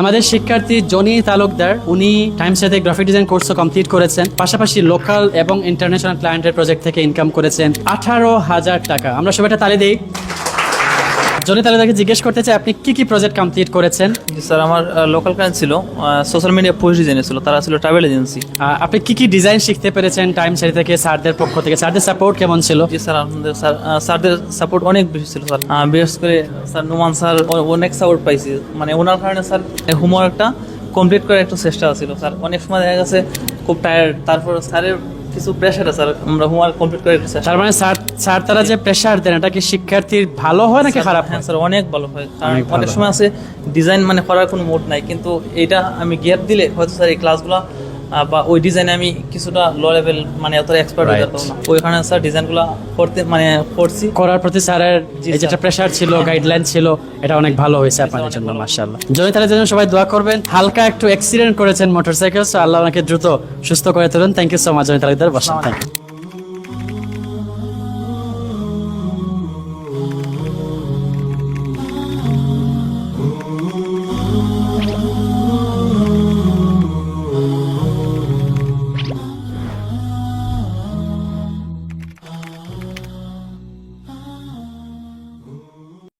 আমাদের শিক্ষার্থী জনি তালুকদার উনি টাইমস সাথে গ্রাফিক ডিজাইন কোর্সও কমপ্লিট করেছেন, পাশাপাশি লোকাল এবং ইন্টারন্যাশনাল ক্লায়েন্টের প্রজেক্ট থেকে ইনকাম করেছেন 18,000 টাকা। আমরা সবাইটা তালি দিই। জনি তালুকদারকে জিজ্ঞেস করতে চাই, আপনি কি কি প্রজেক্ট কমপ্লিট করেছেন? জি স্যার, আমার লোকাল ক্লায়েন্ট ছিল, সোশ্যাল মিডিয়া পোস্ট ডিজাইনে ছিল, তারা ছিল ট্রাভেল এজেন্সি। আপনি কি কি ডিজাইন শিখতে পেরেছেন টাইমস থেকে স্যারদের পক্ষ থেকে? স্যারদের সাপোর্ট কেমন ছিল? জি স্যার, আমাদের স্যারদের সাপোর্ট অনেক বেশি ছিল স্যার। বিশেষ করে স্যার নোমান স্যার অনেক সাপোর্ট পাইছি, মানে ওনার কারণে স্যার হোমওয়ার্কটা কমপ্লিট করার একটু চেষ্টা ছিল স্যার। অনেক সময় দেখা গেছে খুব টায়ার্ড, তারপর স্যারের কিছু প্রেশারে স্যার আমরা হোমওয়ার্ক কমপ্লিট করে একটু চেষ্টা। তার মানে স্যার তারা যে প্রেশার দেন এটা কি শিক্ষার্থীর ভালো হয় নাকি খারাপ? হ্যাঁ স্যার, অনেক ভালো হয়। কারণ অনেক ভালো অনেক সময় আছে ডিজাইন মানে করার কোনো মুড নাই, কিন্তু এটা আমি গ্যাপ দিলে হয়তো স্যার এই ক্লাসগুলো বা ওই ডিজাইনে আমি কিছুটা লো লেভেল মানে এত এক্সপার্ট হয়ে যেতাম না। ওই কারণে স্যার ডিজাইনগুলো করছি করার প্রতি স্যারের এই যেটা প্রেশার ছিল, গাইডলাইন ছিল, এটা অনেক ভালো হয়েছে আপনাদের জন্য, মাশাআল্লাহ। জনি তালের জন্য সবাই দোয়া করবেন। হালকা একটু অ্যাক্সিডেন্ট করেছেন মোটরসাইকেল, সো আল্লাহ ওনাকে দ্রুত সুস্থ করে তুলুন। থ্যাংক ইউ সো মাচ জনি তালের, বসেন। Thank you.